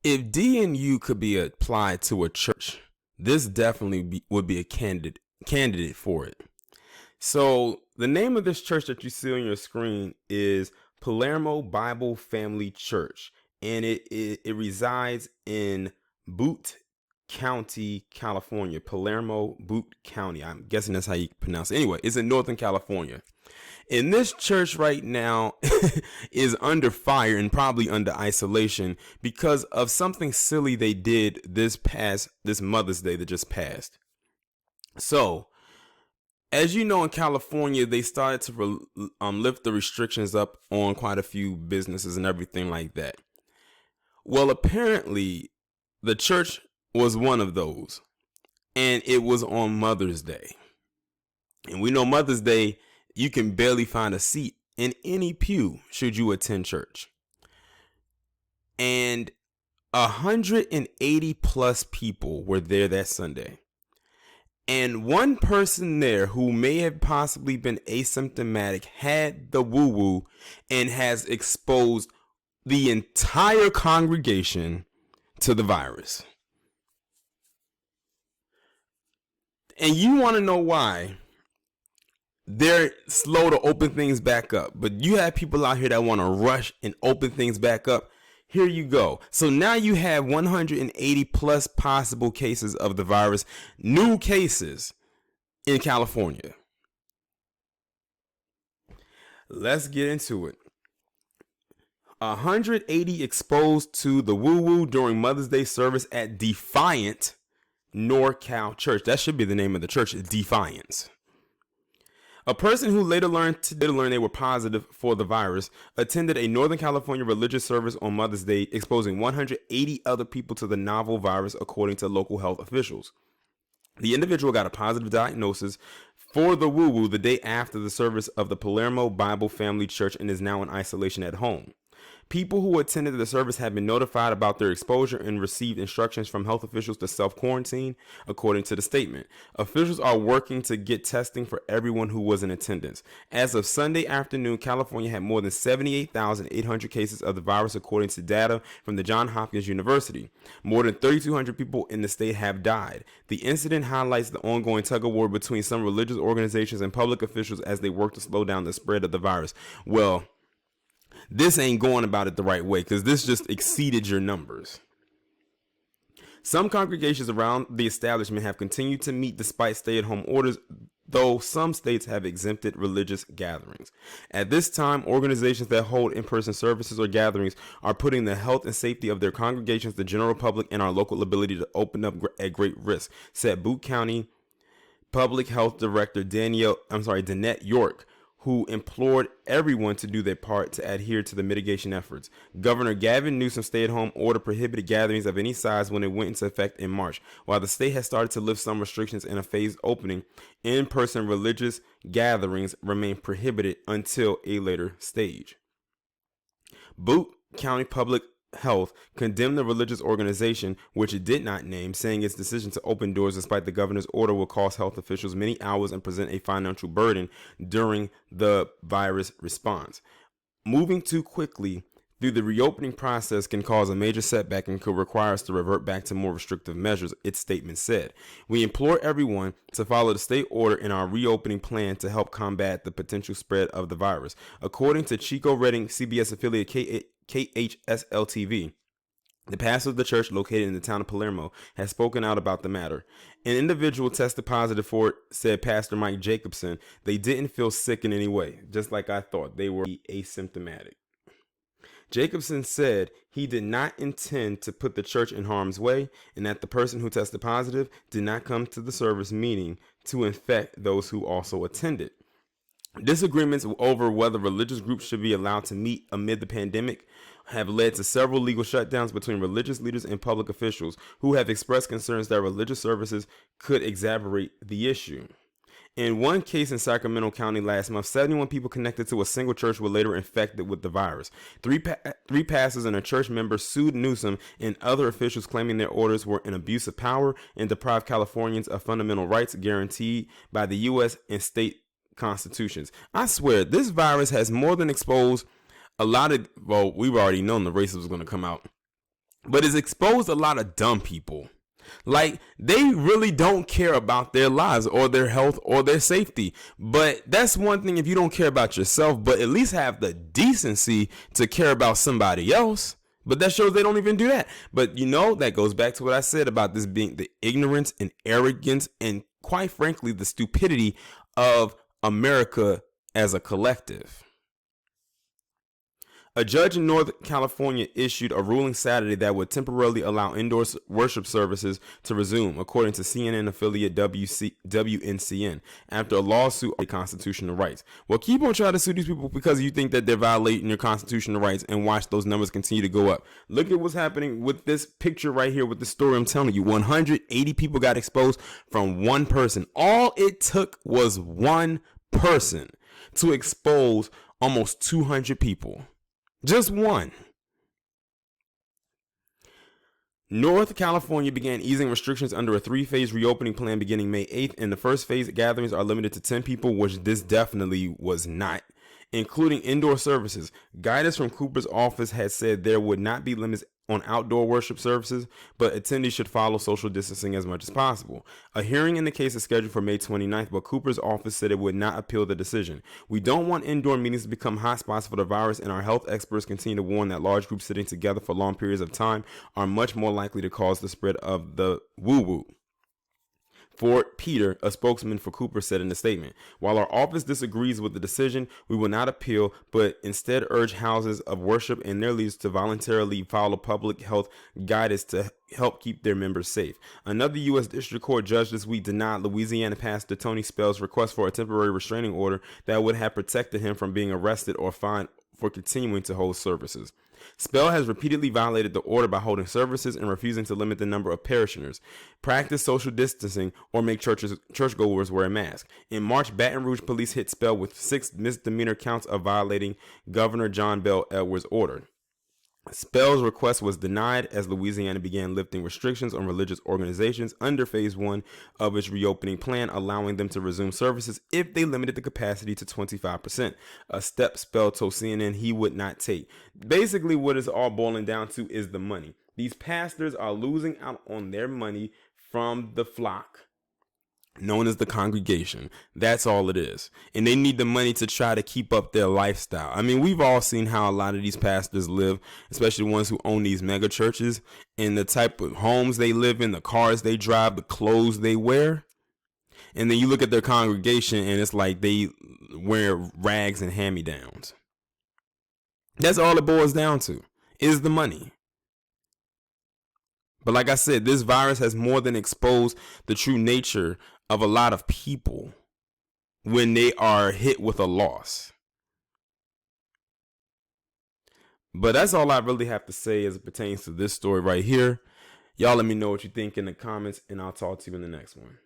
If D and U could be applied to a church, this would be a candidate for it. So the name of this church that you see on your screen is Palermo Bible Family Church, and it resides in Butte County, California. Palermo, Butte County. I'm guessing that's how you pronounce it. Anyway, it's in Northern California. And this church right now is under fire and probably under isolation because of something silly they did this Mother's Day that just passed. So, as you know, in California, they started to lift the restrictions up on quite a few businesses and everything like that. Well, apparently, the church was one of those, and it was on Mother's Day. And we know Mother's Day, you can barely find a seat in any pew should you attend church. And 180 plus people were there that Sunday. And one person there who may have possibly been asymptomatic had the woo-woo and has exposed the entire congregation to the virus. And you want to know why they're slow to open things back up, but you have people out here that want to rush and open things back up. Here you go. So now you have 180 plus possible cases of the virus, new cases in California. Let's get into it. 180 exposed to the woo-woo during Mother's Day service at Defiant NorCal Church. That should be the name of the church, Defiance. A person who later learned they were positive for the virus attended a Northern California religious service on Mother's Day, exposing 180 other people to the novel virus, according to local health officials. The individual got a positive diagnosis for the woo-woo the day after the service of the Palermo Bible Family Church and is now in isolation at home. People who attended the service have been notified about their exposure and received instructions from health officials to self-quarantine, according to the statement. Officials are working to get testing for everyone who was in attendance. As of Sunday afternoon, California had more than 78,800 cases of the virus, according to data from the Johns Hopkins University. More than 3,200 people in the state have died. The incident highlights the ongoing tug-of-war between some religious organizations and public officials as they work to slow down the spread of the virus. Well, this ain't going about it the right way, because this just exceeded your numbers. Some congregations around the establishment have continued to meet despite stay-at-home orders, though some states have exempted religious gatherings. At this time, organizations that hold in-person services or gatherings are putting the health and safety of their congregations, the general public, and our local ability to open up at great risk, said Butte County Public Health Director Danette York, who implored everyone to do their part to adhere to the mitigation efforts. Governor Gavin Newsom's stay-at-home order prohibited gatherings of any size when it went into effect in March. While the state has started to lift some restrictions in a phased opening, in-person religious gatherings remain prohibited until a later stage. Butte County Public Health condemned the religious organization, which it did not name, saying its decision to open doors despite the governor's order will cost health officials many hours and present a financial burden during the virus response. Moving too quickly through the reopening process can cause a major setback and could require us to revert back to more restrictive measures, its statement said. We implore everyone to follow the state order in our reopening plan to help combat the potential spread of the virus. According to Chico Redding, CBS affiliate KHSL-TV, the pastor of the church located in the town of Palermo has spoken out about the matter. An individual tested positive for it, said Pastor Mike Jacobson. They didn't feel sick in any way, just like I thought. They were asymptomatic. Jacobson said he did not intend to put the church in harm's way and that the person who tested positive did not come to the service meeting to infect those who also attended. Disagreements over whether religious groups should be allowed to meet amid the pandemic have led to several legal shutdowns between religious leaders and public officials who have expressed concerns that religious services could exacerbate the issue. In one case in Sacramento County last month, 71 people connected to a single church were later infected with the virus. Three pastors and a church member sued Newsom and other officials, claiming their orders were an abuse of power and deprived Californians of fundamental rights guaranteed by the U.S. and state constitutions. I swear, this virus has more than exposed a lot of, well, we've already known the racism was going to come out. but it's exposed a lot of dumb people. Like, they really don't care about their lives or their health or their safety. But that's one thing if you don't care about yourself, but at least have the decency to care about somebody else. But that shows they don't even do that. But that goes back to what I said about this being the ignorance and arrogance and, quite frankly, the stupidity of America as a collective. A judge in Northern California issued a ruling Saturday that would temporarily allow indoor worship services to resume, according to CNN affiliate WNCN, after a lawsuit of constitutional rights. Well, keep on trying to sue these people because you think that they're violating your constitutional rights, and watch those numbers continue to go up. Look at what's happening with this picture right here with the story I'm telling you. 180 people got exposed from one person. All it took was one person to expose almost 200 people. Just one. North California began easing restrictions under a 3-phase reopening plan beginning May 8th. In the first phase, gatherings are limited to 10 people, which this definitely was not, including indoor services. Guidance from Cooper's office had said there would not be limits on outdoor worship services, but attendees should follow social distancing as much as possible. A hearing in the case is scheduled for May 29th, but Cooper's office said it would not appeal the decision. We don't want indoor meetings to become hotspots for the virus, and our health experts continue to warn that large groups sitting together for long periods of time are much more likely to cause the spread of the woo-woo. Fort Peter, a spokesman for Cooper, said in a statement, "While our office disagrees with the decision, we will not appeal, but instead urge houses of worship and their leaders to voluntarily follow public health guidance to help keep their members safe." Another U.S. District Court judge this week denied Louisiana Pastor Tony Spell's request for a temporary restraining order that would have protected him from being arrested or fined for continuing to hold services. Spell has repeatedly violated the order by holding services and refusing to limit the number of parishioners, practice social distancing, or make churchgoers wear a mask. In March, Baton Rouge police hit Spell with 6 misdemeanor counts of violating Governor John Bel Edwards' order. Spell's request was denied as Louisiana began lifting restrictions on religious organizations under Phase 1 of its reopening plan, allowing them to resume services if they limited the capacity to 25%, a step Spell told CNN he would not take. Basically, what it's all boiling down to is the money. These pastors are losing out on their money from the flock, known as the congregation. That's all it is. And they need the money to try to keep up their lifestyle. I mean, we've all seen how a lot of these pastors live, especially the ones who own these mega churches, and the type of homes they live in, the cars they drive, the clothes they wear. And then you look at their congregation and it's like they wear rags and hand-me-downs. That's all it boils down to, is the money. But like I said, this virus has more than exposed the true nature of a lot of people when they are hit with a loss. But that's all I really have to say as it pertains to this story right here. Y'all let me know what you think in the comments, and I'll talk to you in the next one.